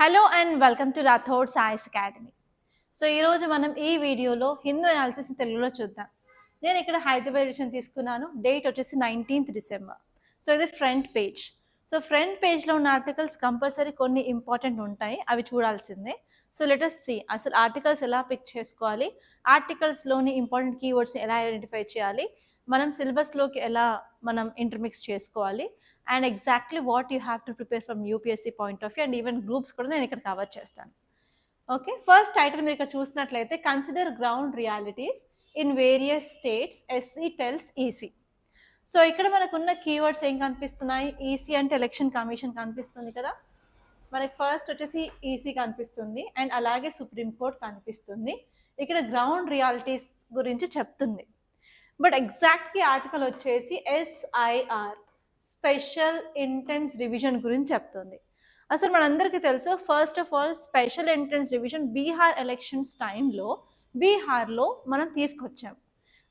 Hello and welcome to Rathod science academy. So ఈరోజు మనం ఈ వీడియోలో హిందూ అనాలిసిస్ తెలుగులో చూద్దాం. నేను ఇక్కడ హైదరాబాద్ ఎడిషన్ తీసుకున్నాను. డేట్ వచ్చేసి 19th December. సో ఇది ఫ్రంట్ పేజ్. సో ఫ్రంట్ పేజ్లో ఉన్న ఆర్టికల్స్ కంపల్సరీ కొన్ని ఇంపార్టెంట్ ఉంటాయి, అవి చూడాల్సిందే. సో లెట్ us see అసలు ఆర్టికల్స్ ఎలా పిక్ చేసుకోవాలి, ఆర్టికల్స్లోని ఇంపార్టెంట్ కీవర్డ్స్ ఎలా ఐడెంటిఫై చేయాలి, మనం సిలబస్లోకి ఎలా మనం ఇంటర్మిక్స్ చేసుకోవాలి, and exactly what you have to prepare from UPSC point of view and even groups కూడా నేను ఇక్కడ కవర్ చేస్తాను. ఓకే, ఫస్ట్ టైటిల్ మీరు ఇక్కడ చూసినట్లయితే consider ground realities in various states SC tells EC. So ఇక్కడ మనకున్న కీవర్డ్స్ ఏం కనిపిస్తున్నాయి? ఈసీ అంటే ఎలక్షన్ కమిషన్ కనిపిస్తుంది కదా, మనకి ఫస్ట్ వచ్చేసి ఈసీ కనిపిస్తుంది అండ్ అలాగే సుప్రీంకోర్టు కనిపిస్తుంది. ఇక్కడ గ్రౌండ్ రియాలిటీస్ గురించి చెప్తుంది. బట్ ఎగ్జాక్ట్గా ఆర్టికల్ వచ్చేసి ఎస్ఐఆర్ స్పెషల్ ఇంటెన్స్ రివిజన్ గురించి చెప్తుంది. అసలు మనందరికీ తెలుసు, first of all special intense revision Bihar elections టైంలో బీహార్లో మనం తీసుకొచ్చాం.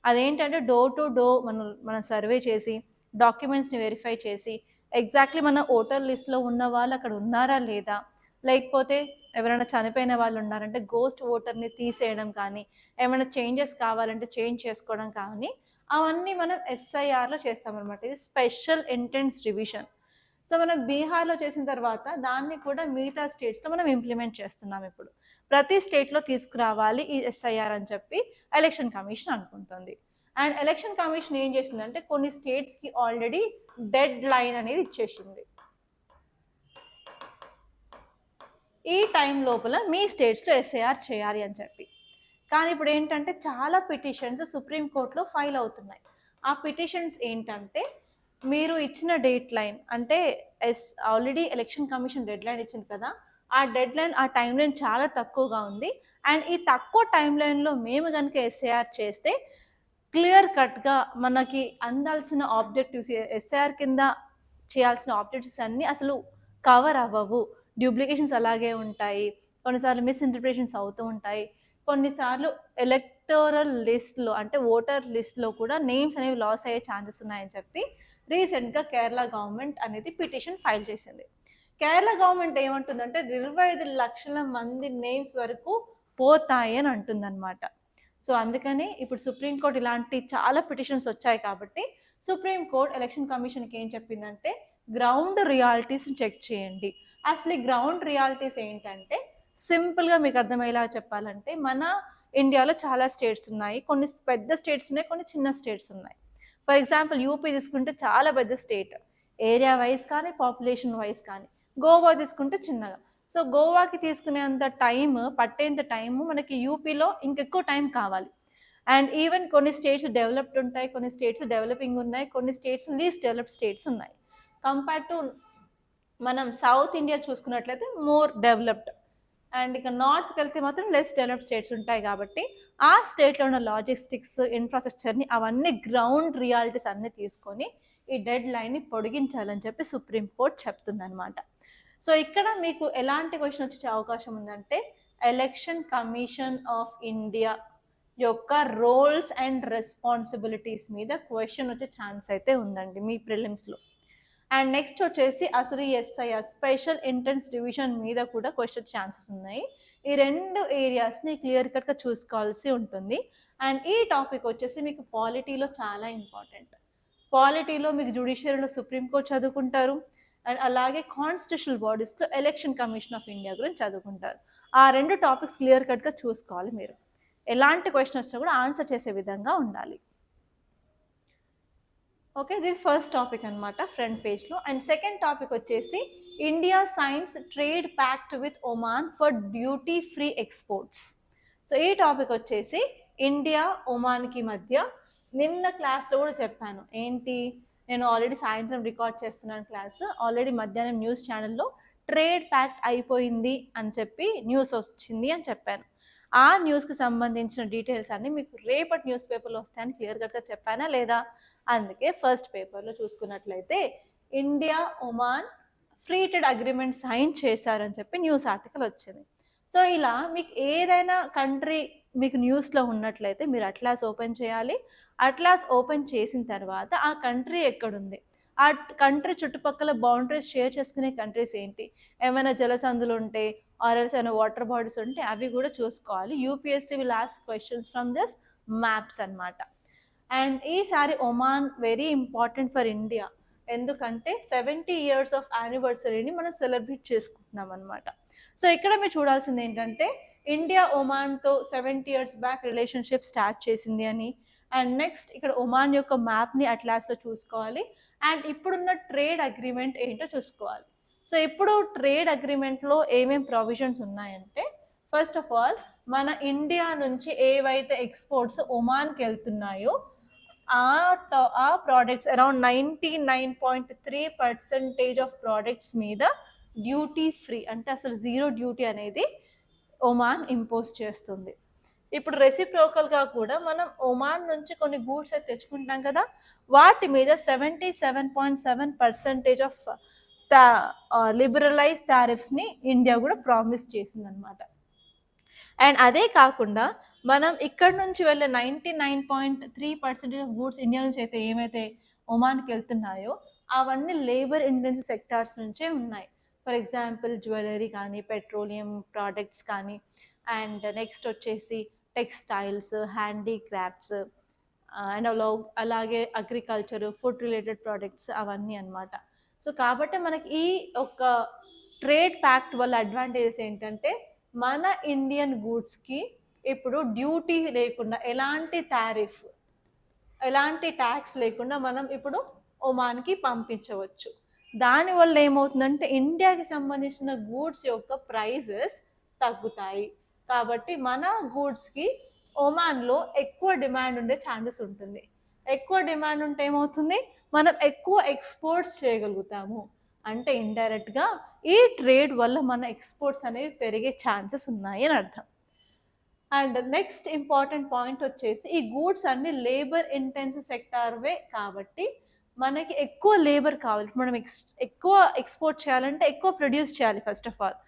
అదేంటంటే డోర్ టు డోర్ మనం సర్వే చేసి డాక్యుమెంట్స్ని వెరిఫై చేసి ఎగ్జాక్ట్లీ మన ఓటర్ లిస్ట్లో ఉన్న వాళ్ళు అక్కడ ఉన్నారా లేదా, లేకపోతే ఎవరైనా చనిపోయిన వాళ్ళు ఉన్నారంటే గోస్ట్ ఓటర్ని తీసేయడం కానీ, ఏమైనా చేంజెస్ కావాలంటే చేంజ్ చేసుకోవడం కానీ, అవన్నీ మనం ఎస్ఐఆర్లో చేస్తామన్నమాట. ఇది స్పెషల్ ఇంటెన్స్ రివిజన్. సో మనం బీహార్లో చేసిన తర్వాత దాన్ని కూడా మిగతా స్టేట్స్లో మనం ఇంప్లిమెంట్ చేస్తున్నాం. ఇప్పుడు ప్రతి స్టేట్లో తీసుకురావాలి ఈ ఎస్ఐఆర్ అని చెప్పి ఎలక్షన్ కమిషన్ అనుకుంటుంది. అండ్ ఎలక్షన్ కమిషన్ ఏం చేసిందంటే కొన్ని స్టేట్స్కి ఆల్రెడీ డెడ్ లైన్ అనేది ఇచ్చేసింది. ఈ టైం లోపల మీ స్టేట్స్లో ఎస్ఐఆర్ చేయాలి అని చెప్పి. కానీ ఇప్పుడు ఏంటంటే చాలా పిటిషన్స్ సుప్రీంకోర్టులో ఫైల్ అవుతున్నాయి. ఆ పిటిషన్స్ ఏంటంటే మీరు ఇచ్చిన డేట్ లైన్ అంటే already election commission dead line ఇచ్చింది కదా, ఆ డెడ్ లైన్ ఆ టైం లైన్ చాలా తక్కువగా ఉంది. అండ్ ఈ తక్కువ టైం లైన్లో మేము కనుక ఎస్ఐఆర్ చేస్తే క్లియర్ కట్గా మనకి అందాల్సిన ఆబ్జెక్టివ్స్, ఎస్ఐఆర్ కింద చేయాల్సిన ఆబ్జెక్టివ్స్ అన్నీ అసలు కవర్ అవ్వవు. డ్యూప్లికేషన్స్ అలాగే ఉంటాయి, కొన్నిసార్లు మిస్ఇంటర్ప్రిటేషన్స్ అవుతూ ఉంటాయి, కొన్నిసార్లు ఎలక్టోరల్ లిస్ట్లో అంటే ఓటర్ లిస్ట్లో కూడా నేమ్స్ అనేవి లాస్ అయ్యే ఛాన్సెస్ ఉన్నాయని చెప్పి రీసెంట్గా కేరళ గవర్నమెంట్ అనేది పిటిషన్ ఫైల్ చేసింది. కేరళ గవర్నమెంట్ ఏమంటుందంటే 25 లక్షల మంది నేమ్స్ వరకు పోతాయి అని అంటుందన్నమాట. సో అందుకని ఇప్పుడు సుప్రీంకోర్టు ఇలాంటి చాలా పిటిషన్స్ వచ్చాయి కాబట్టి సుప్రీంకోర్టు ఎలక్షన్ కమిషన్కి ఏం చెప్పిందంటే గ్రౌండ్ రియాలిటీస్ని చెక్ చేయండి. అసలు ఈ గ్రౌండ్ రియాలిటీస్ ఏంటంటే సింపుల్గా మీకు అర్థమయ్యేలా చెప్పాలంటే మన ఇండియాలో చాలా స్టేట్స్ ఉన్నాయి, కొన్ని పెద్ద స్టేట్స్ ఉన్నాయి, కొన్ని చిన్న స్టేట్స్ ఉన్నాయి. ఫర్ ఎగ్జాంపుల్ యూపీ తీసుకుంటే చాలా పెద్ద స్టేట్ ఏరియా వైజ్ కానీ పాపులేషన్ వైజ్ కానీ. గోవా తీసుకుంటే చిన్నగా. సో గోవాకి తీసుకునేంత పట్టేంత టైము మనకి యూపీలో ఇంకెక్కువ టైం కావాలి. అండ్ ఈవెన్ కొన్ని స్టేట్స్ డెవలప్డ్ ఉంటాయి, కొన్ని స్టేట్స్ డెవలపింగ్ ఉన్నాయి, కొన్ని స్టేట్స్ లీస్ట్ డెవలప్డ్ స్టేట్స్ ఉన్నాయి. కంపేర్ టు మనం సౌత్ ఇండియా చూసుకున్నట్లయితే మోర్ డెవలప్డ్, అండ్ ఇక నార్త్కి వెళ్తే మాత్రం లెస్ డెవలప్డ్ స్టేట్స్ ఉంటాయి. కాబట్టి ఆ స్టేట్లో ఉన్న లాజిస్టిక్స్, ఇన్ఫ్రాస్ట్రక్చర్ని అవన్నీ గ్రౌండ్ రియాలిటీస్ అన్నీ తీసుకొని ఈ డెడ్ లైన్ని పొడిగించాలని చెప్పి సుప్రీంకోర్టు చెప్తుందన్నమాట. సో ఇక్కడ మీకు ఎలాంటి క్వశ్చన్ వచ్చే అవకాశం ఉందంటే ఎలక్షన్ కమిషన్ ఆఫ్ ఇండియా యొక్క రోల్స్ అండ్ రెస్పాన్సిబిలిటీస్ మీద క్వశ్చన్ వచ్చే ఛాన్స్ అయితే ఉందండి మీ ప్రిలిమ్స్లో. అండ్ నెక్స్ట్ వచ్చేసి అసలు ఈ ఎస్ఐఆర్ స్పెషల్ ఇంటెన్స్ రివిజన్ మీద కూడా క్వశ్చన్ ఛాన్సెస్ ఉన్నాయి. ఈ రెండు ఏరియాస్ని క్లియర్ కట్గా చూసుకోవాల్సి ఉంటుంది. అండ్ ఈ టాపిక్ వచ్చేసి మీకు పాలిటీలో చాలా ఇంపార్టెంట్. పాలిటీలో మీకు జ్యుడిషియరీలో సుప్రీంకోర్టు చదువుకుంటారు, అండ్ అలాగే కాన్స్టిట్యూషనల్ బాడీస్లో ఎలక్షన్ కమిషన్ ఆఫ్ ఇండియా గురించి చదువుకుంటారు. ఆ రెండు టాపిక్స్ క్లియర్ కట్గా చూసుకోవాలి మీరు. ఎలాంటి క్వశ్చన్ వచ్చినా కూడా ఆన్సర్ చేసే విధంగా ఉండాలి. ఓకే, ఇది ఫస్ట్ టాపిక్ అనమాట ఫ్రంట్ పేజ్లో. అండ్ సెకండ్ టాపిక్ వచ్చేసి India science trade pact with Oman for duty free exports. So ఈ టాపిక్ వచ్చేసి ఇండియా ఒమాన్కి మధ్య నిన్న క్లాస్లో కూడా చెప్పాను. ఏంటి, నేను ఆల్రెడీ సాయంత్రం రికార్డ్ చేస్తున్నాను క్లాస్, ఆల్రెడీ మధ్యాహ్నం న్యూస్ ఛానల్లో ట్రేడ్ ప్యాక్ట్ అయిపోయింది అని చెప్పి న్యూస్ వచ్చింది అని చెప్పాను. ఆ న్యూస్కి సంబంధించిన డీటెయిల్స్ అన్నీ మీకు రేపటి న్యూస్ పేపర్లో వస్తాయని క్లియర్ కట్గా చెప్పానా లేదా? అందుకే ఫస్ట్ పేపర్లో చూసుకున్నట్లయితే India Oman free trade agreement sign చేశారని చెప్పి న్యూస్ ఆర్టికల్ వచ్చింది. సో ఇలా మీకు ఏదైనా కంట్రీ మీకు న్యూస్లో ఉన్నట్లయితే మీరు అట్లాస్ ఓపెన్ చేయాలి. అట్లాస్ ఓపెన్ చేసిన తర్వాత ఆ కంట్రీ ఎక్కడుంది, ఆ కంట్రీ చుట్టుపక్కల బౌండరీస్ షేర్ చేసుకునే కంట్రీస్ ఏంటి, ఏమైనా జలసందులు ఉంటే ఆర్ఎల్స్ ఏమైనా వాటర్ బాడీస్ ఉంటే అవి కూడా చూసుకోవాలి. UPSC will ask questions from this maps అనమాట. అండ్ ఈసారి Oman very important for India, ఎందుకంటే 70 years ఆఫ్ యానివర్సరీని మనం సెలబ్రేట్ చేసుకుంటున్నాం అనమాట. సో ఇక్కడ మీరు చూడాల్సింది ఏంటంటే ఇండియా ఒమాన్తో 70 years బ్యాక్ రిలేషన్షిప్ స్టార్ట్ చేసింది అని. అండ్ నెక్స్ట్ ఇక్కడ ఒమాన్ యొక్క మ్యాప్ని అట్లాస్లో చూసుకోవాలి. అండ్ ఇప్పుడున్న ట్రేడ్ అగ్రిమెంట్ ఏంటో చూసుకోవాలి. సో ఇప్పుడు ట్రేడ్ అగ్రిమెంట్లో ఏమేమి ప్రొవిజన్స్ ఉన్నాయంటే, ఫస్ట్ ఆఫ్ ఆల్ మన ఇండియా నుంచి ఏవైతే ఎక్స్పోర్ట్స్ ఒమాన్కి వెళ్తున్నాయో ఆ ప్రోడక్ట్స్ అరౌండ్ 99.3% ఆఫ్ ప్రోడక్ట్స్ మీద డ్యూటీ ఫ్రీ, అంటే అసలు జీరో డ్యూటీ అనేది ఒమాన్ ఇంపోజ్ చేస్తుంది. ఇప్పుడు రెసిప్రోకల్గా కూడా మనం ఒమాన్ నుంచి కొన్ని గూడ్స్ అయితే తెచ్చుకుంటాం కదా, వాటి మీద 77.7% ఆఫ్ లిబరలైజ్ టారిఫ్స్ని ఇండియా కూడా ప్రామిస్ చేసింది అనమాట. అండ్ అదే కాకుండా మనం ఇక్కడ నుంచి వెళ్ళే 99.3% ఆఫ్ గూడ్స్ ఇండియా నుంచి అయితే ఏమైతే ఒమాన్కి వెళ్తున్నాయో అవన్నీ లేబర్ ఇంటెన్సివ్ సెక్టార్స్ నుంచే ఉన్నాయి. ఫర్ ఎగ్జాంపుల్ జ్యువెలరీ కానీ, పెట్రోలియం ప్రోడక్ట్స్ కానీ, అండ్ నెక్స్ట్ వచ్చేసి టెక్స్టైల్స్, హ్యాండీక్రాఫ్ట్స్, అండ్ అలాగే అగ్రికల్చర్, ఫుడ్ రిలేటెడ్ ప్రోడక్ట్స్ అవన్నీ అనమాట. సో కాబట్టి మనకి ఈ ఒక ట్రేడ్ ప్యాక్ట్ వల్ల అడ్వాంటేజెస్ ఏంటంటే మన ఇండియన్ గూడ్స్కి ఇప్పుడు డ్యూటీ లేకుండా, ఎలాంటి టారిఫ్, ఎలాంటి ట్యాక్స్ లేకుండా మనం ఇప్పుడు ఒమాన్కి పంపించవచ్చు. దానివల్ల ఏమవుతుందంటే ఇండియాకి సంబంధించిన గూడ్స్ యొక్క ప్రైజెస్ తగ్గుతాయి. కాబట్టి మన గూడ్స్కి ఒమాన్లో ఎక్కువ డిమాండ్ ఉండే ఛాన్సెస్ ఉంటుంది. ఎక్కువ డిమాండ్ ఉంటే ఏమవుతుంది, మనం ఎక్కువ ఎక్స్పోర్ట్స్ చేయగలుగుతాము. అంటే ఇండైరెక్ట్గా ఈ ట్రేడ్ వల్ల మన ఎక్స్పోర్ట్స్ అనేవి పెరిగే ఛాన్సెస్ ఉన్నాయి అని అర్థం. అండ్ నెక్స్ట్ ఇంపార్టెంట్ పాయింట్ వచ్చేసి ఈ గూడ్స్ అన్ని లేబర్ ఇంటెన్సివ్ సెక్టార్వే కాబట్టి మనకి ఎక్కువ లేబర్ కావాలి. మనం ఎక్కువ ఎక్స్పోర్ట్ చేయాలంటే ఎక్కువ ప్రొడ్యూస్ చేయాలి. ఫస్ట్ ఆఫ్ ఆల్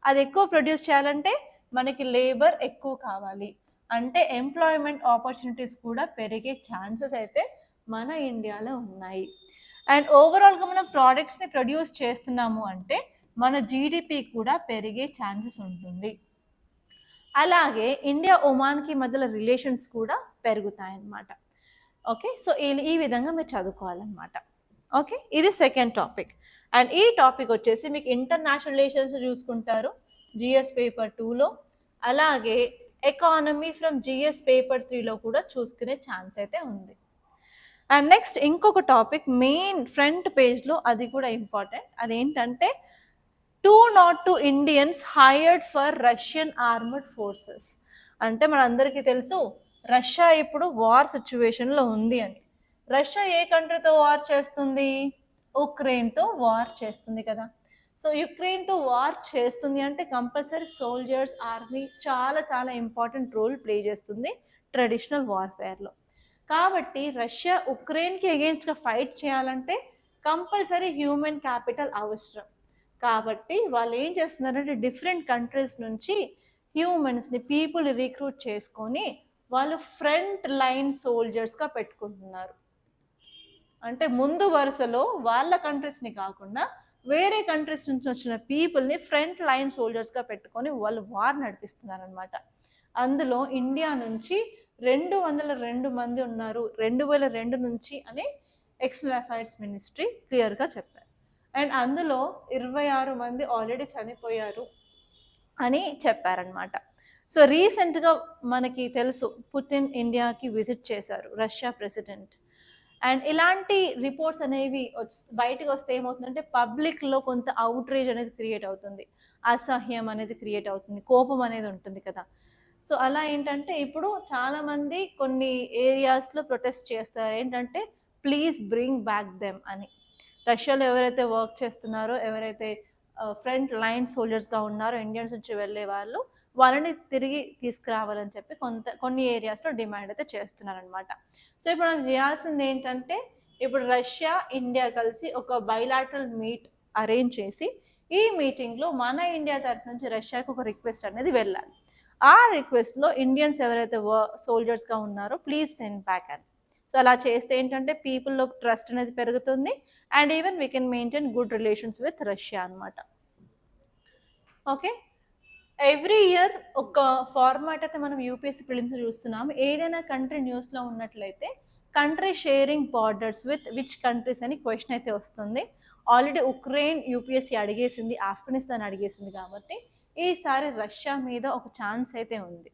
అది ఎక్కువ ప్రొడ్యూస్ చేయాలంటే మనకి లేబర్ ఎక్కువ కావాలి. అంటే ఎంప్లాయ్మెంట్ ఆపర్చునిటీస్ కూడా పెరిగే ఛాన్సెస్ అయితే మన ఇండియాలో ఉన్నాయి. అండ్ ఓవరాల్గా మనం ప్రోడక్ట్స్ని ప్రొడ్యూస్ చేస్తున్నాము అంటే మన జీడిపి కూడా పెరిగే ఛాన్సెస్ ఉంటుంది. అలాగే ఇండియా ఒమాన్కి మధ్యలో రిలేషన్స్ కూడా పెరుగుతాయన్నమాట. ఓకే, సో ఈ విధంగా మీరు చదువుకోవాలన్నమాట. ఓకే, ఇది సెకండ్ టాపిక్. అండ్ ఈ టాపిక్ వచ్చేసి మీకు ఇంటర్నేషనల్ రిలేషన్స్ చూసుకుంటారు జిఎస్ పేపర్ 2లో, అలాగే ఎకానమీ ఫ్రమ్ జిఎస్ పేపర్ 3లో కూడా చూసుకునే ఛాన్స్ అయితే ఉంది. అండ్ నెక్స్ట్ ఇంకొక టాపిక్ మెయిన్ ఫ్రంట్ పేజ్లో, అది కూడా ఇంపార్టెంట్. అదేంటంటే 202 Indians hired for Russian armoured forces. అంటే మనందరికీ తెలుసు రష్యా ఇప్పుడు వార్ సిచ్యువేషన్లో ఉంది అని. రష్యా ఏ కంట్రీతో వార్ చేస్తుంది? ఉక్రెయిన్తో వార్ చేస్తుంది కదా. సో యుక్రెయిన్తో వార్ చేస్తుంది అంటే కంపల్సరీ సోల్జర్స్, ఆర్మీ చాలా చాలా ఇంపార్టెంట్ రోల్ ప్లే చేస్తుంది ట్రెడిషనల్ వార్ఫేర్లో. కాబట్టి రష్యా ఉక్రెయిన్కి అగెయిన్స్ట్గా ఫైట్ చేయాలంటే కంపల్సరీ హ్యూమన్ క్యాపిటల్ అవసరం. కాబట్టి వాళ్ళు ఏం చేస్తున్నారంటే డిఫరెంట్ కంట్రీస్ నుంచి హ్యూమన్స్ని, పీపుల్ రిక్రూట్ చేసుకొని వాళ్ళు ఫ్రంట్ లైన్ సోల్జర్స్గా పెట్టుకుంటున్నారు. అంటే ముందు వరుసలో వాళ్ళ కంట్రీస్ని కాకుండా వేరే కంట్రీస్ నుంచి వచ్చిన పీపుల్ని ఫ్రంట్ లైన్ సోల్జర్స్గా పెట్టుకొని వాళ్ళు వార్ నడిపిస్తున్నారు అనమాట. అందులో ఇండియా నుంచి 202 మంది ఉన్నారు 2002 నుంచి అని ఎక్స్టర్నల్ అఫైర్స్ మినిస్ట్రీ క్లియర్గా చెప్పారు. అండ్ అందులో 26 మంది ఆల్రెడీ చనిపోయారు అని చెప్పారనమాట. సో రీసెంట్గా మనకి తెలుసు పుతిన్ ఇండియాకి విజిట్ చేశారు, రష్యా ప్రెసిడెంట్. అండ్ ఇలాంటి రిపోర్ట్స్ అనేవి బయటకు వస్తే ఏమవుతుందంటే పబ్లిక్లో కొంత అవుట్రేజ్ అనేది క్రియేట్ అవుతుంది, అసహ్యం అనేది క్రియేట్ అవుతుంది, కోపం అనేది ఉంటుంది కదా. సో అలా ఏంటంటే ఇప్పుడు చాలామంది కొన్ని ఏరియాస్లో ప్రొటెస్ట్ చేస్తారు, ఏంటంటే ప్లీజ్ బ్రింగ్ బ్యాక్ దెమ్ అని. రష్యాలో ఎవరైతే వర్క్ చేస్తున్నారో, ఎవరైతే ఫ్రంట్ లైన్ సోల్జర్స్గా ఉన్నారో ఇండియన్స్ నుంచి వెళ్ళే వాళ్ళు, వాళ్ళని తిరిగి తీసుకురావాలని చెప్పి కొన్ని ఏరియాస్లో డిమాండ్ అయితే చేస్తున్నారనమాట. సో ఇప్పుడు మనకు చేయాల్సింది ఏంటంటే ఇప్పుడు రష్యా, ఇండియా కలిసి ఒక బైలాటరల్ మీట్ అరేంజ్ చేసి ఈ మీటింగ్లో మన ఇండియా తరఫు నుంచి రష్యాకి ఒక రిక్వెస్ట్ అనేది వెళ్ళాలి. ఆ రిక్వెస్ట్లో ఇండియన్స్ ఎవరైతే సోల్జర్స్గా ఉన్నారో ప్లీజ్ సెండ్ బ్యాక్ అని. సో అలా చేస్తే ఏంటంటే పీపుల్లో ట్రస్ట్ అనేది పెరుగుతుంది and even we can maintain good relations with Russia అనమాట. ఓకే, ఎవ్రీ ఇయర్ ఒక ఫార్మాట్ అయితే మనం యూపీఎస్సీ ప్రిలిమ్స్ చూస్తున్నాం. ఏదైనా కంట్రీ న్యూస్లో ఉన్నట్లయితే country sharing borders with which countries అని క్వశ్చన్ అయితే వస్తుంది. ఆల్రెడీ ఉక్రెయిన్ యూపీఎస్సీ అడిగేసింది, ఆఫ్ఘనిస్తాన్ అడిగేసింది, కాబట్టి ఈసారి రష్యా మీద ఒక ఛాన్స్ అయితే ఉంది.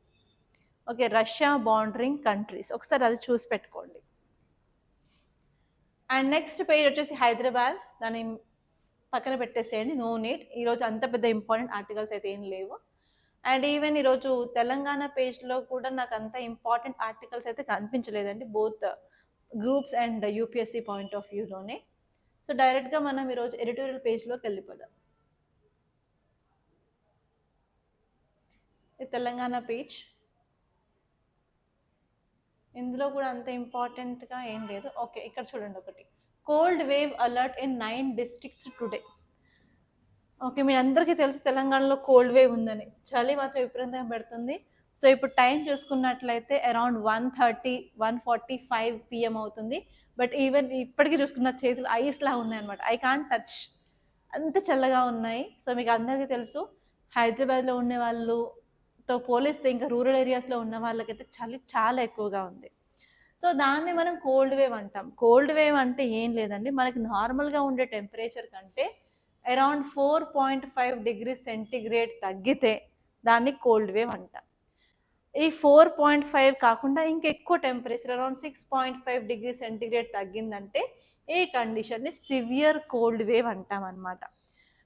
ఓకే, రష్యా బార్డరింగ్ కంట్రీస్ ఒకసారి అది చూసి పెట్టుకోండి. అండ్ నెక్స్ట్ పేజ్ వచ్చేసి హైదరాబాద్, దాన్ని పక్కన పెట్టేసేయండి, నో నీడ్. ఈరోజు అంత పెద్ద ఇంపార్టెంట్ ఆర్టికల్స్ అయితే ఏం లేవు. అండ్ ఈవెన్ ఈరోజు తెలంగాణ పేజ్లో కూడా నాకు అంత ఇంపార్టెంట్ ఆర్టికల్స్ అయితే కనిపించలేదండి, both groups and UPSC point of వ్యూలోనే. సో డైరెక్ట్గా మనం ఈరోజు ఎడిటోరియల్ పేజ్లోకి వెళ్ళిపోదాం. తెలంగాణ పేజ్, ఇందులో కూడా అంత ఇంపార్టెంట్గా ఏం లేదు. ఓకే, ఇక్కడ చూడండి, ఒకటి cold wave alert in 9 districts today. Okay, మీ అందరికీ తెలుసు తెలంగాణలో కోల్డ్ వేవ్ ఉందని, చలి మాత్రం విపరీతంగా పెడుతుంది. సో ఇప్పుడు టైం చూసుకున్నట్లయితే అరౌండ్ 1:45 PM అవుతుంది. బట్ ఈవెన్ ఇప్పటికీ చూసుకున్న చేతులు ఐస్లా ఉన్నాయన్నమాట, ఐ కాంట్ టచ్, అంత చల్లగా ఉన్నాయి. సో మీకు అందరికీ తెలుసు హైదరాబాద్లో ఉండే వాళ్ళతో పోలిస్తే ఇంకా రూరల్ ఏరియాస్లో ఉన్న వాళ్ళకైతే చలి చాలా ఎక్కువగా ఉంది. సో దాన్ని మనం కోల్డ్ వేవ్ అంటాం. కోల్డ్ వేవ్ అంటే ఏం లేదండి, మనకి నార్మల్గా ఉండే టెంపరేచర్ కంటే అరౌండ్ 4.5 degrees సెంటిగ్రేడ్ తగ్గితే దాన్ని కోల్డ్ వేవ్ అంటాం. ఈ 4.5 కాకుండా ఇంకా ఎక్కువ టెంపరేచర్ అరౌండ్ 6.5 degrees సెంటిగ్రేడ్ తగ్గిందంటే ఈ కండిషన్ని సివియర్ కోల్డ్ వేవ్ అంటాం అనమాట.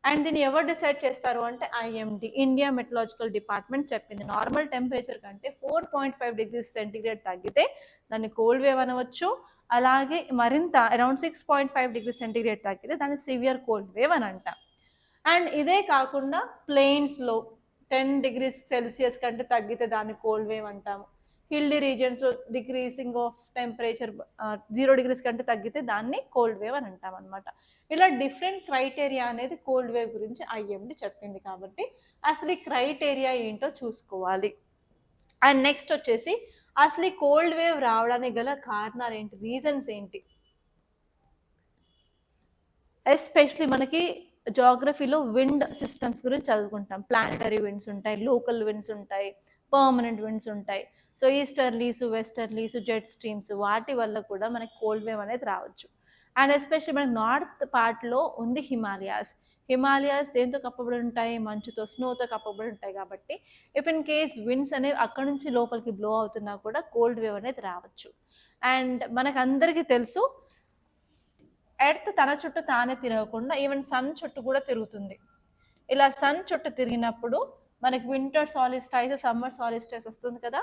అండ్ దీన్ని ఎవరు డిసైడ్ చేస్తారు అంటే ఐఎండి, ఇండియా మెటలాజికల్ డిపార్ట్మెంట్ చెప్పింది. నార్మల్ టెంపరేచర్ కంటే 4.5 degrees సెంటిగ్రేడ్ తగ్గితే దాన్ని కోల్డ్ వేవ్ అనవచ్చు. అలాగే మరింత అరౌండ్ 6.5 degrees సెంటిగ్రేడ్ తగ్గితే దాన్ని సివియర్ కోల్డ్ వేవ్ అని అంటాం. అండ్ ఇదే కాకుండా ప్లెయిన్స్లో 10 degrees Celsius కంటే తగ్గితే దాన్ని కోల్డ్ వేవ్ అంటాము. హిల్డీ రీజియన్స్లో డిక్రీసింగ్ ఆఫ్ టెంపరేచర్ 0 degrees కంటే తగ్గితే దాన్ని కోల్డ్ వేవ్ అని అంటాం అనమాట. ఇలా డిఫరెంట్ క్రైటీరియా అనేది కోల్డ్ వేవ్ గురించి ఐఎండి చెప్పింది, కాబట్టి అసలు ఈ క్రైటీరియా ఏంటో చూసుకోవాలి. అండ్ నెక్స్ట్ వచ్చేసి అసలు ఈ కోల్డ్ వేవ్ రావడానికి గల కారణాలు ఏంటి, రీజన్స్ ఏంటి. ఎస్పెషలీ మనకి జాగ్రఫీలో విండ్ సిస్టమ్స్ గురించి చదువుకుంటాం. ప్లానటరీ విండ్స్ ఉంటాయి, లోకల్ విండ్స్ ఉంటాయి, పర్మనెంట్ విండ్స్ ఉంటాయి. So easterlies, westerlies, jet streams, వాటి వల్ల కూడా మనకి కోల్డ్ వేవ్ అనేది రావచ్చు. అండ్ ఎస్పెషల్లీ మనకి నార్త్ పార్ట్లో ఉంది హిమాలయాస్ దేంతో కప్పబడి ఉంటాయి, మంచుతో, స్నోతో కప్పబడి ఉంటాయి. కాబట్టి ఇఫ్ ఇన్ కేస్ విండ్స్ అనేవి అక్కడ నుంచి లోపలికి బ్లో అవుతున్నా కూడా కోల్డ్ వేవ్ అనేది రావచ్చు. అండ్ మనకు అందరికీ తెలుసు ఎర్త్ తన చుట్టూ తానే తిరగకుండా ఈవెన్ సన్ చుట్టూ కూడా తిరుగుతుంది. ఇలా సన్ చుట్టూ తిరిగినప్పుడు మనకి వింటర్ సాలిస్టైస్, సమ్మర్ సాలిస్టైస్ వస్తుంది కదా.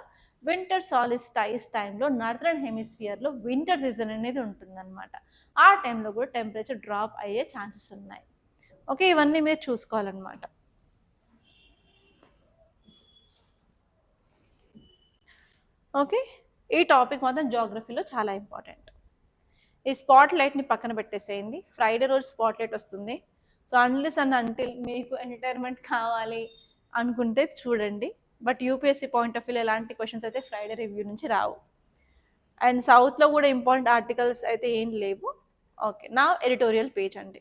వింటర్ సాలిస్టైస్ టైంలో నార్థరన్ హెమిస్ఫియర్లో వింటర్ సీజన్ అనేది ఉంటుందన్నమాట. ఆ టైంలో కూడా టెంపరేచర్ డ్రాప్ అయ్యే ఛాన్సెస్ ఉన్నాయి. ఓకే, ఇవన్నీ మీరు చూసుకోవాలన్నమాట. ఓకే, ఈ టాపిక్ మాత్రం జాగ్రఫీలో చాలా ఇంపార్టెంట్. ఈ స్పాట్ లైట్ని పక్కన పెట్టేసేయండి, ఫ్రైడే రోజు స్పాట్ లైట్ వస్తుంది. సో అన్లెస్ అండ్ అంటిల్ మీకు ఎంటర్టైన్మెంట్ కావాలి అనుకుంటే చూడండి. బట్ యూపీఎస్సీ పాయింట్ ఆఫ్ వ్యూలో ఎలాంటి క్వశ్చన్స్ అయితే ఫ్రైడే రివ్యూ నుంచి రావు. అండ్ సౌత్లో కూడా ఇంపార్టెంట్ ఆర్టికల్స్ అయితే ఏం లేవు. ఓకే, నా ఎడిటోరియల్ పేజ్ అండి.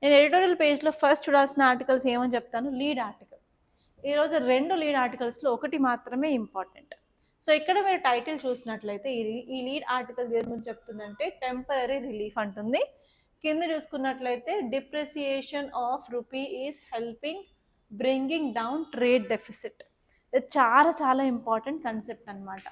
నేను ఎడిటోరియల్ పేజ్లో ఫస్ట్ చూడాల్సిన ఆర్టికల్స్ ఏమని చెప్తాను, లీడ్ ఆర్టికల్. ఈరోజు 2 లీడ్ ఆర్టికల్స్లో ఒకటి మాత్రమే ఇంపార్టెంట్. సో ఇక్కడ మీరు టైటిల్ చూసినట్లయితే ఈ లీడ్ ఆర్టికల్ దేని గురించి చెప్తుందంటే టెంపరరీ రిలీఫ్ అంటుంది. కింద చూసుకున్నట్లయితే depreciation of rupee is helping bringing down trade deficit. ఇది చాలా చాలా ఇంపార్టెంట్ కన్సెప్ట్ అనమాట.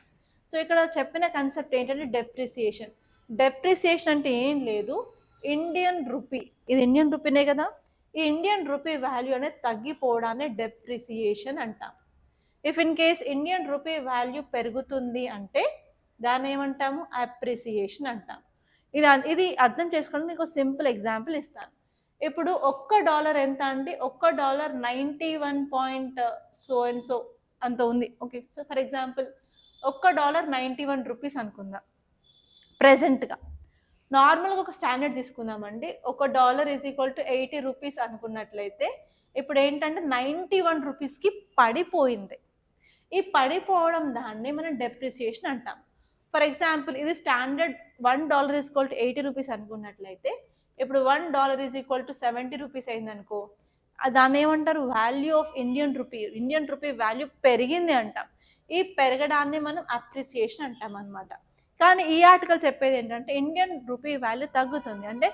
సో ఇక్కడ చెప్పిన కన్సెప్ట్ ఏంటంటే డెప్రిసియేషన్ అంటే ఏం లేదు, ఇండియన్ రూపీ, ఇది ఇండియన్ రూపీనే కదా, ఈ ఇండియన్ రూపీ వాల్యూ అనేది తగ్గిపోవడాన్ని డెప్రిసియేషన్ అంటాం. If in case Indian rupee value పెరుగుతుంది అంటే దాన్ని ఏమంటాము, అప్రిసియేషన్ అంటాం. ఇది అర్థం చేసుకోవడానికి మీకు సింపుల్ ఎగ్జాంపుల్ ఇస్తాను. ఇప్పుడు $1 ఎంత అంటే $1 91 సో అండ్ సో అంత ఉంది. Okay, so for example $1 91 rupees అనుకుందాం. ప్రెజెంట్గా నార్మల్గా ఒక స్టాండర్డ్ తీసుకుందామండి. $1 = 80 రూపీస్ అనుకున్నట్లయితే ఇప్పుడు ఏంటంటే 91 రూపీస్కి పడిపోయింది. ఈ పడిపోవడం దాన్ని మనం డెప్రిసియేషన్ అంటాం. ఫర్ ఎగ్జాంపుల్ ఇది స్టాండర్డ్ $1 ఈక్వల్ టు 80 రూపీస్ అనుకున్నట్లయితే ఇప్పుడు $1 ఈజ్ ఈక్వల్ టు 70 రూపీస్ అయిందనుకో, దాన్ని ఏమంటారు, value of Indian rupee value పెరిగింది అంటాం. ఈ పెరగడాన్ని మనం అప్రిసియేషన్ అంటాం అనమాట. కానీ ఈ ఆర్టికల్ చెప్పేది ఏంటంటే ఇండియన్ రూపీ వాల్యూ తగ్గుతుంది, అంటే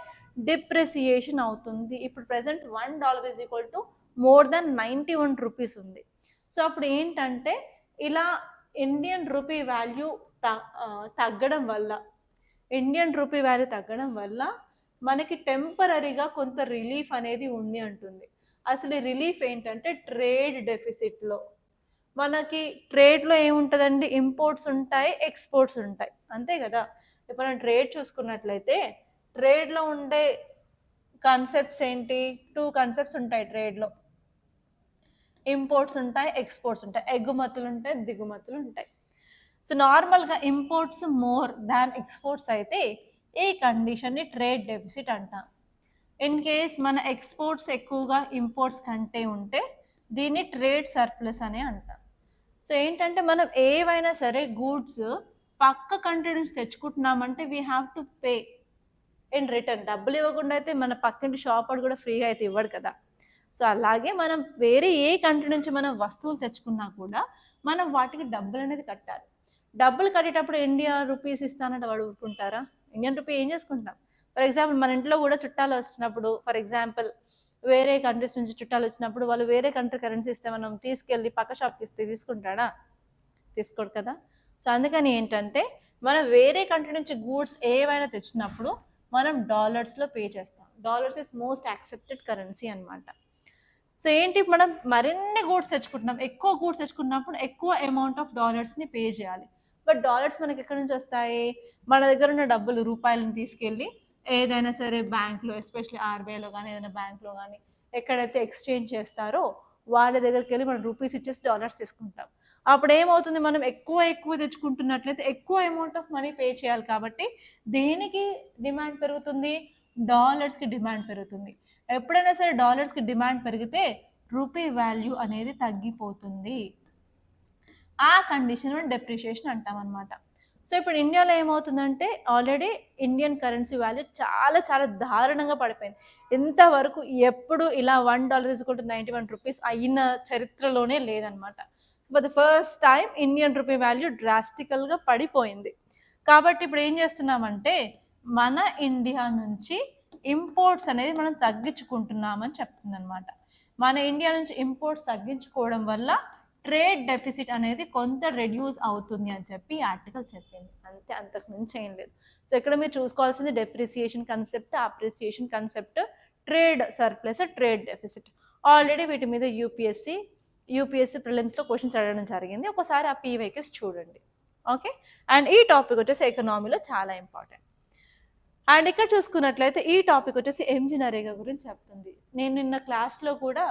డిప్రిసియేషన్ అవుతుంది. ఇప్పుడు present $1 is equal to more than 91 rupees ఉంది. సో అప్పుడు ఏంటంటే ఇలా ఇండియన్ రూపీ వాల్యూ తగ్గడం వల్ల మనకి టెంపరీగా కొంత రిలీఫ్ అనేది ఉంది అంటుంది. అసలు ఈ రిలీఫ్ ఏంటంటే ట్రేడ్ డెఫిసిట్లో. మనకి ట్రేడ్లో ఏముంటుందండి, ఇంపోర్ట్స్ ఉంటాయి, ఎక్స్పోర్ట్స్ ఉంటాయి, అంతే కదా. ఇప్పుడు మనం ట్రేడ్ చూసుకున్నట్లయితే ట్రేడ్లో ఉండే కాన్సెప్ట్స్ ఏంటి, 2 కాన్సెప్ట్స్ ఉంటాయి ట్రేడ్లో. ఇంపోర్ట్స్ ఉంటాయి, ఎక్స్పోర్ట్స్ ఉంటాయి, ఎగుమతులు ఉంటాయి, దిగుమతులు ఉంటాయి. సో నార్మల్గా ఇంపోర్ట్స్ మోర్ దాన్ ఎక్స్పోర్ట్స్ అయితే ఈ కండిషన్ని ట్రేడ్ డెఫిసిట్ అంటాం. ఇన్ కేస్ మన ఎక్స్పోర్ట్స్ ఎక్కువగా ఇంపోర్ట్స్ కంటే ఉంటే దీన్ని ట్రేడ్ సర్ప్లస్ అనే అంటాం. సో ఏంటంటే మనం ఏవైనా సరే గూడ్స్ పక్క కంట్రీ నుంచి తెచ్చుకుంటున్నామంటే we have to pay in return. డబ్బులు ఇవ్వకుండా అయితే మన పక్కింటి షాప్ వాడు కూడా ఫ్రీగా అయితే ఇవ్వడు కదా. సో అలాగే మనం వేరే ఏ కంట్రీ నుంచి మనం వస్తువులు తెచ్చుకున్నా కూడా మనం వాటికి డబ్బులు అనేది కట్టాలి. డబ్బులు కట్టేటప్పుడు ఇండియా రూపీస్ ఇస్తానంటే వాడు ఊరుకుంటారా? ఇండియన్ రూపీ ఏం చేసుకుంటాం. ఫర్ ఎగ్జాంపుల్ మన ఇంట్లో కూడా చుట్టాలు వచ్చినప్పుడు, ఫర్ ఎగ్జాంపుల్ వేరే కంట్రీస్ నుంచి చుట్టాలు వచ్చినప్పుడు వాళ్ళు వేరే కంట్రీ కరెన్సీ ఇస్తే మనం తీసుకెళ్ళి పక్క షాప్కి ఇస్తే తీసుకుంటాడా? తీసుకోడు కదా. సో అందుకని ఏంటంటే మనం వేరే కంట్రీ నుంచి గూడ్స్ ఏవైనా తెచ్చినప్పుడు మనం డాలర్స్లో పే చేస్తాం. Dollars is most accepted currency అనమాట. సో ఏంటి, మనం మరిన్ని గూడ్స్ తెచ్చుకుంటున్నాం, ఎక్కువ గూడ్స్ తెచ్చుకున్నప్పుడు ఎక్కువ అమౌంట్ ఆఫ్ డాలర్స్ని పే చేయాలి. బట్ డాలర్స్ మనకి ఎక్కడి నుంచి వస్తాయి, మన దగ్గర ఉన్న డబ్బులు రూపాయలను తీసుకెళ్ళి ఏదైనా సరే బ్యాంక్లో, ఎస్పెషల్లీ ఆర్బీఐలో కానీ ఏదైనా బ్యాంక్లో కానీ ఎక్కడైతే ఎక్స్చేంజ్ చేస్తారో వాళ్ళ దగ్గరికి వెళ్ళి మనం రూపీస్ ఇచ్చేసి డాలర్స్ తీసుకుంటాం. అప్పుడు ఏమవుతుంది, మనం ఎక్కువ తెచ్చుకుంటున్నట్లయితే ఎక్కువ అమౌంట్ ఆఫ్ మనీ పే చేయాలి. కాబట్టి దేనికి డిమాండ్ పెరుగుతుంది, డాలర్స్కి డిమాండ్ పెరుగుతుంది. ఎప్పుడైనా సరే డాలర్స్కి డిమాండ్ పెరిగితే రూపీ వాల్యూ అనేది తగ్గిపోతుంది. ఆ కండిషన్ డెప్రిషియేషన్ అంటాం అనమాట. సో ఇప్పుడు ఇండియాలో ఏమవుతుందంటే ఆల్రెడీ ఇండియన్ కరెన్సీ వాల్యూ చాలా దారుణంగా పడిపోయింది. ఇంతవరకు ఎప్పుడు ఇలా $1 ఈజ్ ఈక్వల్ టు 91 రూపీస్ అయిన చరిత్రలోనే లేదనమాట. For the first time Indian rupee value డ్రాస్టికల్గా పడిపోయింది. కాబట్టి ఇప్పుడు ఏం చేస్తున్నామంటే మన ఇండియా నుంచి ఇంపోర్ట్స్ అనేది మనం తగ్గించుకుంటున్నామని చెప్తుంది అనమాట. మన ఇండియా నుంచి ఇంపోర్ట్స్ తగ్గించుకోవడం వల్ల ట్రేడ్ డెఫిసిట్ అనేది కొంత రెడ్యూస్ అవుతుంది అని చెప్పి ఈ ఆర్టికల్ చెప్పింది. అంతే, అంతకు మించి ఏం లేదు. సో ఇక్కడ మీరు చూసుకోవాల్సింది depreciation concept, appreciation concept, trade surplus, trade deficit. Already వీటి మీద యూపీఎస్సీ ప్రిలిమ్స్లో క్వశ్చన్స్ అడగడం జరిగింది. ఒకసారి ఆ పీవైక్యూస్ చూడండి. ఓకే. అండ్ ఈ టాపిక్ వచ్చేసి ఎకనామీలో చాలా ఇంపార్టెంట్. అండ్ ఇక్కడ చూసుకున్నట్లయితే ఈ టాపిక్ వచ్చేసి ఎంజీ నరేగా గురించి చెప్తుంది. నేను నిన్న క్లాస్లో కూడా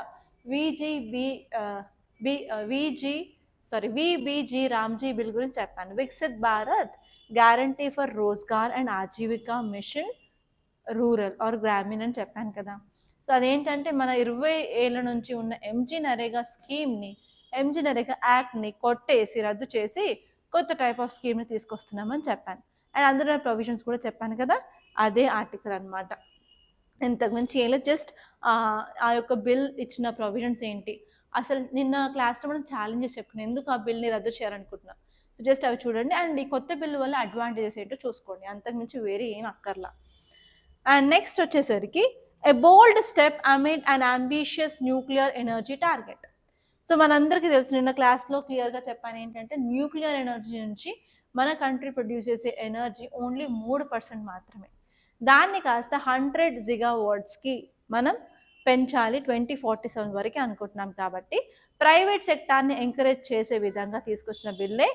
విబిజీ రామ్జీ బిల్ గురించి చెప్పాను. Viksit Bharat guarantee for Rozgar and Ajeevika mission rural or Grameen అని చెప్పాను కదా. సో అదేంటంటే మన 20 ఏళ్ళ నుంచి ఉన్న ఎంజీ నరేగా స్కీమ్ని, ఎంజీ నరేగా యాక్ట్ని కొట్టేసి రద్దు చేసి కొత్త టైప్ ఆఫ్ స్కీమ్ని తీసుకొస్తున్నామని చెప్పాను. అండ్ అందులో ప్రొవిజన్స్ కూడా చెప్పాను కదా, అదే ఆర్టికల్ అనమాట. ఇంతకుమించి ఏం లేదు, జస్ట్ ఆ యొక్క బిల్ ఇచ్చిన ప్రొవిజన్స్ ఏంటి, అసలు నిన్న క్లాస్లో మనం ఛాలెంజెస్ చెప్పుకున్నాం, ఎందుకు ఆ బిల్ని రద్దు చేయాలనుకుంటున్నాం. సో జస్ట్ అవి చూడండి. అండ్ ఈ కొత్త బిల్ వల్ల అడ్వాంటేజెస్ ఏంటో చూసుకోండి, అంతకుమించి వేరే ఏం అక్కర్లా. అండ్ నెక్స్ట్ వచ్చేసరికి a bold step amid and ambitious nuclear energy target. So మనందరికీ తెలుసు, నిన్న క్లాస్లో క్లియర్గా చెప్పాను ఏంటంటే న్యూక్లియర్ ఎనర్జీ నుంచి మన కంట్రీ ప్రొడ్యూస్ చేసే ఎనర్జీ ఓన్లీ 3% మాత్రమే. దాన్ని కాస్త 100 గిగావాట్స్కి మనం పెంచాలి 2047 వరకు అనుకుంటున్నాం. కాబట్టి ప్రైవేట్ సెక్టార్ని ఎంకరేజ్ చేసే విధంగా తీసుకొచ్చిన బిల్లే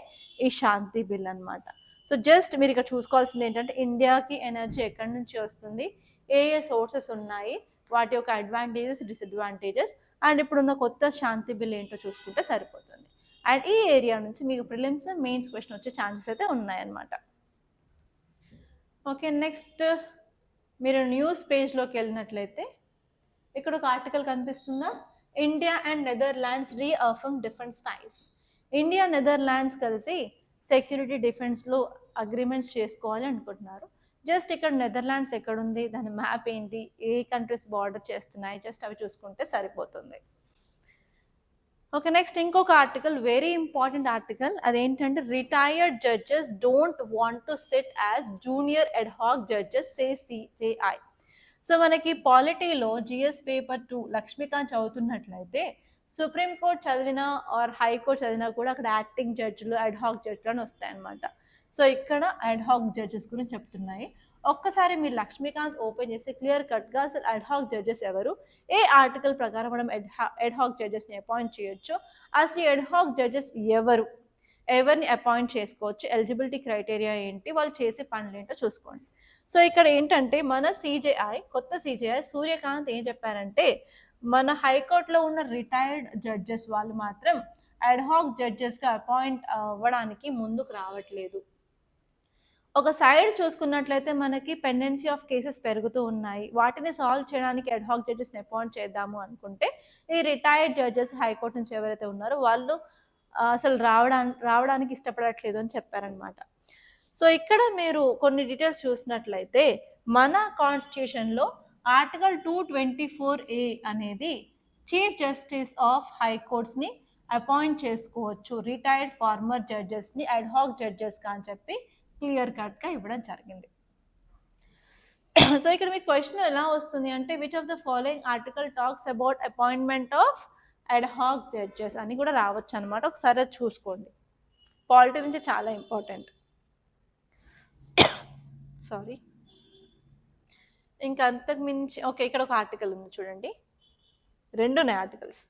ఈ శాంతి బిల్ అనమాట. సో జస్ట్ మీరు ఇక్కడ చూసుకోవాల్సింది ఏంటంటే ఇండియాకి ఎనర్జీ ఎక్కడి నుంచి వస్తుంది, ఏ సోర్సెస్ ఉన్నాయి, వాటి యొక్క అడ్వాంటేజెస్, డిసడ్వాంటేజెస్, అండ్ ఇప్పుడున్న కొత్త శాంతి బిల్ ఏంటో చూసుకుంటే సరిపోతుంది. అండ్ ఈ ఏరియా నుంచి మీకు ప్రిలిమ్స్, మెయిన్స్ క్వశ్చన్ వచ్చే ఛాన్సెస్ అయితే ఉన్నాయన్నమాట. ఓకే. నెక్స్ట్ మీరు న్యూస్ పేజ్లోకి వెళ్ళినట్లయితే ఇక్కడ ఒక ఆర్టికల్ కనిపిస్తుందా, India and Netherlands రీఅఫర్మ్ different styles. India Netherlands కలిసి సెక్యూరిటీ డిఫెన్స్లో అగ్రిమెంట్స్ చేసుకోవాలి అనుకుంటున్నారు. జస్ట్ ఇక్కడ నెదర్లాండ్స్ ఎక్కడుంది, దాని మ్యాప్ ఏంటి, ఏ కంట్రీస్ బార్డర్ చేస్తున్నాయి, జస్ట్ అవి చూసుకుంటే సరిపోతుంది. ఓకే, నెక్స్ట్ ఇంకొక ఆర్టికల్, వెరీ ఇంపార్టెంట్ ఆర్టికల్, అదేంటంటే retired judges don't want to SIT as junior ad hoc judges say CJI. So మనకి పాలిటీలో జిఎస్ పేపర్ 2 లక్ష్మీకాంత్ చదువుతున్నట్లయితే సుప్రీంకోర్టు చదివినా ఆర్ హైకోర్టు చదివినా కూడా అక్కడ యాక్టింగ్ జడ్జిలు, అడ్హాక్ జడ్జిలు అని వస్తాయన్నమాట. సో ఇక్కడ అడ్హాక్ జడ్జెస్ గురించి చెప్తున్నాయి. ఒక్కసారి మీరు లక్ష్మీకాంత్ ఓపెన్ చేసి క్లియర్ కట్గా అసలు అడ్హాక్ జడ్జెస్ ఎవరు, ఏ ఆర్టికల్ ప్రకారం మనం అడ్హాక్ జడ్జెస్ని అపాయింట్ చేయొచ్చు, అసలు అడ్హాక్ జడ్జెస్ ఎవరిని అపాయింట్ చేసుకోవచ్చు, ఎలిజిబిలిటీ క్రైటీరియా ఏంటి, వాళ్ళు చేసే పనులు ఏంటో చూసుకోండి. సో ఇక్కడ ఏంటంటే మన సిజేఐ, కొత్త సిజేఐ సూర్యకాంత్ ఏం చెప్పారంటే మన హైకోర్టులో ఉన్న రిటైర్డ్ జడ్జెస్ వాళ్ళు మాత్రం అడ్హాక్ జడ్జెస్గా అపాయింట్ అవ్వడానికి ముందుకు రావట్లేదు. ఒక సైడ్ చూసుకున్నట్లయితే మనకి పెండెన్సీ ఆఫ్ కేసెస్ పెరుగుతూ ఉన్నాయి, వాటిని సాల్వ్ చేయడానికి అడ్హాక్ జడ్జెస్ని అపాయింట్ చేద్దాము అనుకుంటే ఈ రిటైర్డ్ జడ్జెస్ హైకోర్టు నుంచి ఎవరైతే ఉన్నారో వాళ్ళు అసలు రావడానికి ఇష్టపడట్లేదు అని చెప్పారనమాట. సో ఇక్కడ మీరు కొన్ని డీటెయిల్స్ చూసినట్లయితే మన కాన్స్టిట్యూషన్లో ఆర్టికల్ 224A అనేది చీఫ్ జస్టిస్ ఆఫ్ హైకోర్ట్స్ని అపాయింట్ చేసుకోవచ్చు, రిటైర్డ్ ఫార్మర్ జడ్జెస్ని అడ్హాక్ జడ్జెస్గా అని చెప్పి క్లియర్ కట్గా ఇవ్వడం జరిగింది. సో ఇక్కడ మీకు క్వశ్చన్ ఎలా వస్తుంది అంటే which of the following article talks about appointment of ad hoc judges అని కూడా రావచ్చు అనమాట. ఒకసారి అది చూసుకోండి, పాలిటీ నుంచి చాలా ఇంపార్టెంట్. సారీ, ఇంకా అంతకు మించి ఓకే, ఇక్కడ ఒక ఆర్టికల్ ఉంది చూడండి, 2 ఉన్నాయి articles.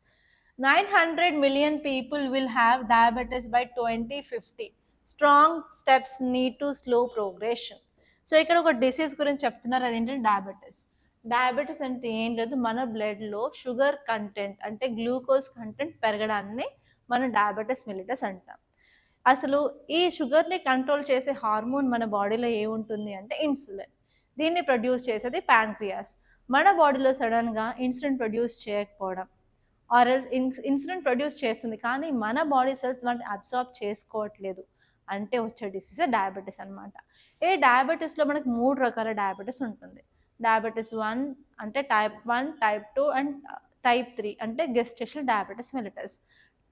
900 million people will have diabetes by 2050. Strong steps need to slow progression. So ఇక్కడ ఒక డిసీజ్ గురించి చెప్తున్నారు, అదేంటంటే డయాబెటీస్. డయాబెటీస్ అంటే ఏం లేదు, మన బ్లడ్లో షుగర్ కంటెంట్ అంటే గ్లూకోజ్ కంటెంట్ పెరగడాన్ని మనం డయాబెటీస్ మిలిటస్ అంటాం. అసలు ఈ షుగర్ని కంట్రోల్ చేసే హార్మోన్ మన బాడీలో ఏముంటుంది అంటే ఇన్సులిన్. దీన్ని ప్రొడ్యూస్ చేసేది ప్యాంక్రియాస్. మన బాడీలో సడన్గా ఇన్సులిన్ ప్రొడ్యూస్ చేయకపోవడం, ఆర్ ఇన్సులిన్ ప్రొడ్యూస్ చేస్తుంది కానీ మన బాడీ సెల్స్ వాటిని అబ్సార్బ్ చేసుకోవట్లేదు అంటే వచ్చే డిసీజ్ డయాబెటీస్ అనమాట. ఈ డయాబెటీస్లో మనకు 3 రకాల డయాబెటీస్ ఉంటుంది. డయాబెటీస్ 1 అంటే టైప్ 1, టైప్ 2 అండ్ టైప్ 3 అంటే గెస్టేషనల్ డయాబెటీస్ మిలిటస్.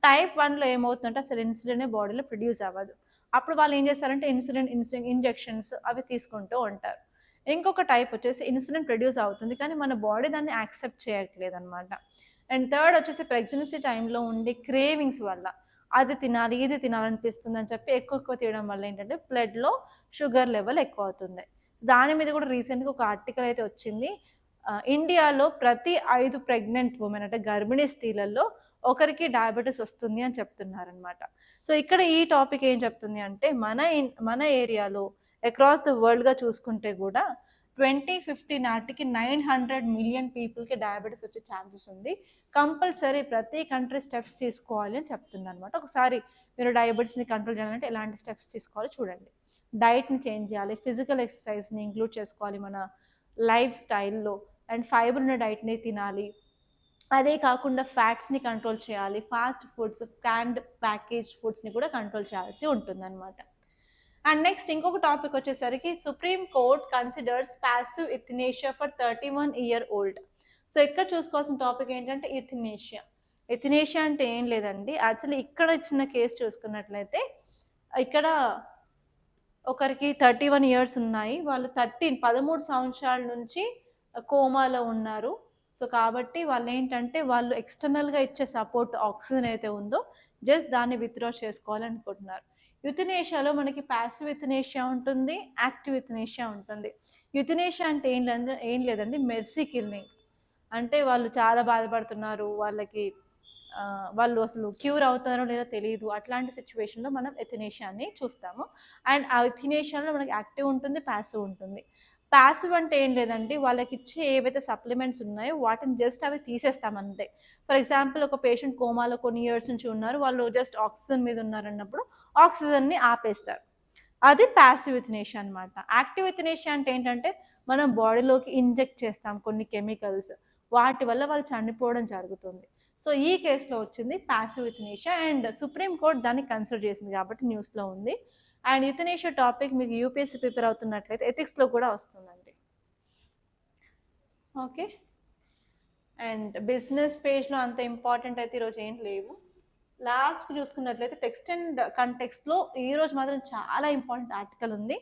టైప్ 1లో ఏమవుతుందంటే అసలు ఇన్సులిన్ బాడీలో ప్రొడ్యూస్ అవ్వదు. అప్పుడు వాళ్ళు ఏం చేస్తారంటే ఇన్సులిన్ ఇంజెక్షన్స్ అవి తీసుకుంటూ ఉంటారు. ఇంకొక టైప్ వచ్చేసి ఇన్సులిన్ ప్రొడ్యూస్ అవుతుంది కానీ మన బాడీ దాన్ని యాక్సెప్ట్ చేయట్లేదు అనమాట. అండ్ థర్డ్ వచ్చేసి ప్రెగ్నెన్సీ టైంలో ఉండే క్రేవింగ్స్ వల్ల అది తినాలి ఇది తినాలనిపిస్తుంది అని చెప్పి ఎక్కువ తీయడం వల్ల ఏంటంటే బ్లడ్లో షుగర్ లెవెల్ ఎక్కువ అవుతుంది. దాని మీద కూడా రీసెంట్గా ఒక ఆర్టికల్ అయితే వచ్చింది. ఇండియాలో ప్రతి 5 ప్రెగ్నెంట్ ఉమెన్ అంటే గర్భిణీ స్త్రీలలో ఒకరికి డయాబెటీస్ వస్తుంది అని చెప్తున్నారనమాట. సో ఇక్కడ ఈ టాపిక్ ఏం చెప్తుంది అంటే మన ఏరియాలో అక్రాస్ ద వరల్డ్గా చూసుకుంటే కూడా 2050 నాటికి 900 million పీపుల్కి డయాబెటీస్ వచ్చే ఛాన్సెస్ ఉంది. కంపల్సరీ ప్రతి కంట్రీ స్టెప్స్ తీసుకోవాలి అని చెప్తుంది అనమాట. ఒకసారి మీరు డయాబెటీస్ని కంట్రోల్ చేయాలంటే ఎలాంటి స్టెప్స్ తీసుకోవాలో చూడండి. డైట్ని చేంజ్ చేయాలి, ఫిజికల్ ఎక్సర్సైజ్ని ఇంక్లూడ్ చేసుకోవాలి మన లైఫ్ స్టైల్లో, అండ్ ఫైబర్ ఉన్న డైట్ని తినాలి. అదే కాకుండా ఫ్యాట్స్ని కంట్రోల్ చేయాలి, ఫాస్ట్ ఫుడ్స్, క్యాన్డ్ ప్యాకేజ్ ఫుడ్స్ని కూడా కంట్రోల్ చేయాల్సి ఉంటుందన్నమాట. అండ్ నెక్స్ట్ ఇంకొక టాపిక్ వచ్చేసరికి supreme court considers passive euthanasia for 31 year old. So ఇక్కడ చూసుకోవాల్సిన టాపిక్ ఏంటంటే ఇథినేషియా. ఇథినేషియా అంటే ఏం లేదండి, యాక్చువల్లీ ఇక్కడ ఇచ్చిన కేసు చూసుకున్నట్లయితే ఇక్కడ ఒకరికి 31 years ఉన్నాయి, వాళ్ళు 13 సంవత్సరాల నుంచి కోమాలో ఉన్నారు. సో కాబట్టి వాళ్ళు ఏంటంటే వాళ్ళు ఎక్స్టర్నల్గా ఇచ్చే సపోర్ట్ ఆక్సిజన్ అయితే ఉందో జస్ట్ దాన్ని విత్డ్రా చేసుకోవాలనుకుంటున్నారు. యుథినేషియాలో మనకి ప్యాసివ్ యుథినేషియా ఉంటుంది, యాక్టివ్ యుథినేషియా ఉంటుంది. యుథినేషియా అంటే ఏం లేదండి మెర్సీ కిల్లింగ్. అంటే వాళ్ళు చాలా బాధపడుతున్నారు, వాళ్ళు అసలు క్యూర్ అవుతారో లేదో తెలియదు, అట్లాంటి సిచ్యువేషన్లో మనం యుథినేషియాని చూస్తాము. అండ్ ఆ యుథినేషియాలో మనకి యాక్టివ్ ఉంటుంది, ప్యాసివ్ ఉంటుంది. ప్యాసివ్ అంటే ఏం లేదండి, వాళ్ళకి ఇచ్చే ఏవైతే సప్లిమెంట్స్ ఉన్నాయో వాటిని జస్ట్ అవి తీసేస్తామంతే. ఫర్ ఎగ్జాంపుల్ ఒక పేషెంట్ కోమాలో కొన్ని ఇయర్స్ నుంచి ఉన్నారు, వాళ్ళు జస్ట్ ఆక్సిజన్ మీద ఉన్నారన్నప్పుడు ఆక్సిజన్ని ఆపేస్తారు, అది ప్యాసివ్ యుథినేషియా అనమాట. యాక్టివ్ యుథినేషియా అంటే ఏంటంటే మనం బాడీలోకి ఇంజెక్ట్ చేస్తాం కొన్ని కెమికల్స్, వాటి వల్ల వాళ్ళు చనిపోవడం జరుగుతుంది. సో ఈ కేసులో వచ్చింది ప్యాసివ్ యుథనేషియా అండ్ సుప్రీం కోర్ట్ దాన్ని కన్సిడర్ చేసింది కాబట్టి న్యూస్లో ఉంది. అండ్ యుథనేషియా టాపిక్ మీకు యూపీఎస్సీ ప్రిపేర్ అవుతున్నట్లయితే ఎథిక్స్లో కూడా వస్తుందండి. ఓకే, అండ్ బిజినెస్ పేజ్లో అంత ఇంపార్టెంట్ అయితే ఈరోజు ఏం లేవు. లాస్ట్ చూసుకున్నట్లయితే టెక్స్ట్ అండ్ కంటెక్స్ట్లో ఈరోజు మాత్రం చాలా ఇంపార్టెంట్ ఆర్టికల్ ఉంది.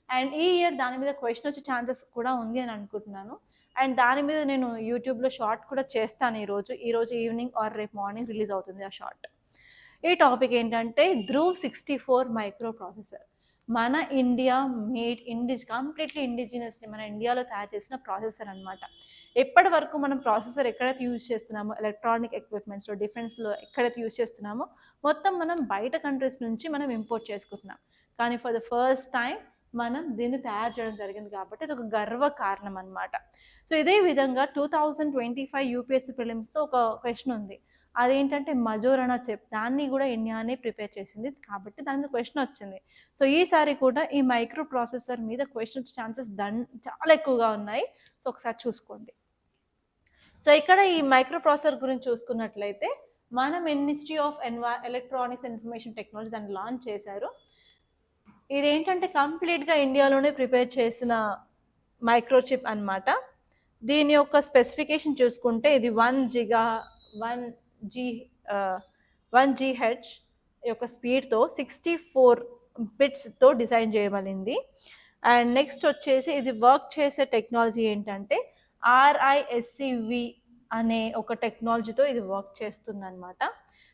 అండ్ ఈ ఇయర్ దాని మీద క్వశ్చన్ వచ్చే ఛాన్సెస్ కూడా ఉంది అని అనుకుంటున్నాను. అండ్ దాని మీద నేను యూట్యూబ్లో షార్ట్ కూడా చేస్తాను ఈరోజు ఈవినింగ్ ఆర్ రేపు మార్నింగ్ రిలీజ్ అవుతుంది ఆ షార్ట్. ఈ టాపిక్ ఏంటంటే ధ్రువ్ 64 మైక్రో ప్రాసెసర్. మన ఇండియా మేడ్ కంప్లీట్లీ ఇండిజినస్ని మన ఇండియాలో తయారు చేసిన ప్రాసెసర్ అనమాట. ఎప్పటి వరకు మనం ప్రాసెసర్ ఎక్కడైతే యూజ్ చేస్తున్నామో ఎలక్ట్రానిక్ ఎక్విప్మెంట్స్లో, డిఫెన్స్లో ఎక్కడైతే యూజ్ చేస్తున్నామో మొత్తం మనం బయట కంట్రీస్ నుంచి మనం ఇంపోర్ట్ చేసుకుంటున్నాం. కానీ ఫర్ ద ఫస్ట్ టైం మనం దీన్ని తయారు చేయడం జరిగింది కాబట్టి ఇది ఒక గర్వ కారణం అనమాట. సో ఇదే విధంగా 2025 యూపీఎస్సీ ప్రిలిమ్స్తో ఒక క్వశ్చన్ ఉంది. అదేంటంటే మజోరనా చిప్, దాన్ని కూడా ఇండియానే ప్రిపేర్ చేసింది కాబట్టి దాని మీద క్వశ్చన్ వచ్చింది. సో ఈసారి కూడా ఈ మైక్రో ప్రాసెసర్ మీద క్వశ్చన్ వచ్చే ఛాన్సెస్ చాలా ఎక్కువగా ఉన్నాయి. సో ఒకసారి చూసుకోండి. సో ఇక్కడ ఈ మైక్రో ప్రాసెసర్ గురించి చూసుకున్నట్లయితే మన ministry of electronics information technology దాన్ని లాంచ్ చేశారు. ఇదేంటంటే కంప్లీట్గా ఇండియాలోనే ప్రిపేర్ చేసిన మైక్రోచిప్ అనమాట. దీని యొక్క స్పెసిఫికేషన్ చూసుకుంటే ఇది 1 GHz యొక్క స్పీడ్తో 64 బిట్స్తో డిజైన్ చేయబడింది. అండ్ నెక్స్ట్ వచ్చేసి ఇది వర్క్ చేసే టెక్నాలజీ ఏంటంటే RISC-V అనే ఒక టెక్నాలజీతో ఇది వర్క్ చేస్తుంది అనమాట.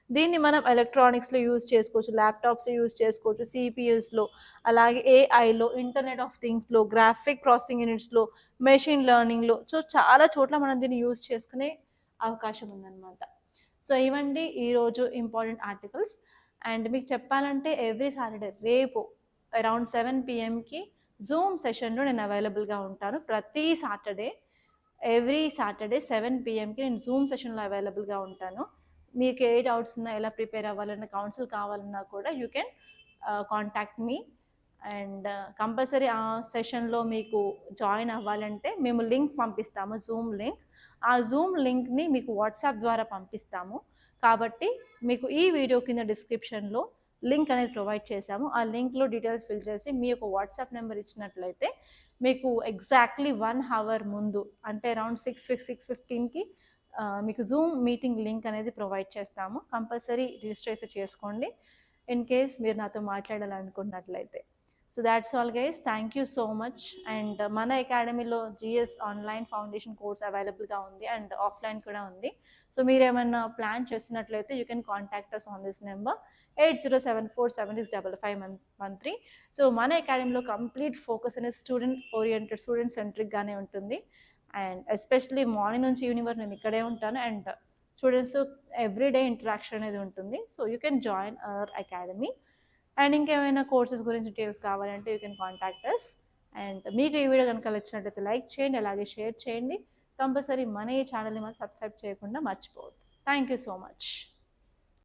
దీన్ని మనం ఎలక్ట్రానిక్స్లో యూజ్ చేసుకోవచ్చు, ల్యాప్టాప్స్లో యూజ్ చేసుకోవచ్చు, సిపియూస్లో, అలాగే ఏఐలో, ఇంటర్నెట్ ఆఫ్ థింగ్స్లో, గ్రాఫిక్ ప్రాసెసింగ్ యూనిట్స్లో, మెషిన్ లెర్నింగ్లో, సో చాలా చోట్ల మనం దీన్ని యూజ్ చేసుకునే అవకాశం ఉందన్నమాట. సో ఇవండి ఈరోజు ఇంపార్టెంట్ ఆర్టికల్స్. అండ్ మీకు చెప్పాలంటే ఎవ్రీ సాటర్డే రేపు అరౌండ్ 7 PM జూమ్ సెషన్లో నేను అవైలబుల్గా ఉంటాను. ప్రతి సాటర్డే ఎవ్రీ సాటర్డే 7 PM నేను జూమ్ సెషన్లో అవైలబుల్గా ఉంటాను. మీకు ఏ డౌట్స్ ఉన్నా, ఎలా ప్రిపేర్ అవ్వాలన్నా, కౌన్సిల్ కావాలన్నా కూడా you can contact me. And compulsory ఆ సెషన్లో మీకు జాయిన్ అవ్వాలంటే మేము లింక్ పంపిస్తాము, జూమ్ లింక్. ఆ జూమ్ లింక్ని మీకు వాట్సాప్ ద్వారా పంపిస్తాము. కాబట్టి మీకు ఈ వీడియో కింద డిస్క్రిప్షన్లో లింక్ అనేది ప్రొవైడ్ చేశాము. ఆ లింక్లో డీటెయిల్స్ ఫిల్ చేసి మీ యొక్క వాట్సాప్ నెంబర్ ఇచ్చినట్లయితే మీకు ఎగ్జాక్ట్లీ 1 hour ముందు అంటే అరౌండ్ 6:15కి మీకు జూమ్ మీటింగ్ లింక్ అనేది ప్రొవైడ్ చేస్తాము. కంపల్సరీ రిజిస్టర్ అయితే చేసుకోండి ఇన్ కేస్ మీరు నాతో మాట్లాడాలనుకున్నట్లయితే. So that's all guys, thank you so much. And మన అకాడమీలో GS ఆన్లైన్ ఫౌండేషన్ కోర్స్ అవైలబుల్గా ఉంది అండ్ ఆఫ్లైన్ కూడా ఉంది. సో మీరు ఏమైనా ప్లాన్ చేస్తున్నట్లయితే you can contact us on this number 8074765513. So మన అకాడమీలో కంప్లీట్ ఫోకస్ అనేది స్టూడెంట్ సెంట్రిక్గానే ఉంటుంది. అండ్ ఎస్పెషలీ మార్నింగ్ నుంచి ఈవినింగ్ వరకు నేను ఇక్కడే ఉంటాను అండ్ స్టూడెంట్స్ ఎవ్రీడే ఇంటరాక్షన్ అనేది ఉంటుంది. So you can join our academy. And ఇంకేమైనా కోర్సెస్ గురించి డీటెయిల్స్ కావాలంటే you can contact us. And మీకు ఈ వీడియో కనుక నచ్చినట్లయితే లైక్ చేయండి, అలాగే షేర్ చేయండి. కంపల్సరీ మన ఈ ఛానల్ని మనం సబ్స్క్రైబ్ చేయకుండా మర్చిపోవద్దు. Thank you so much.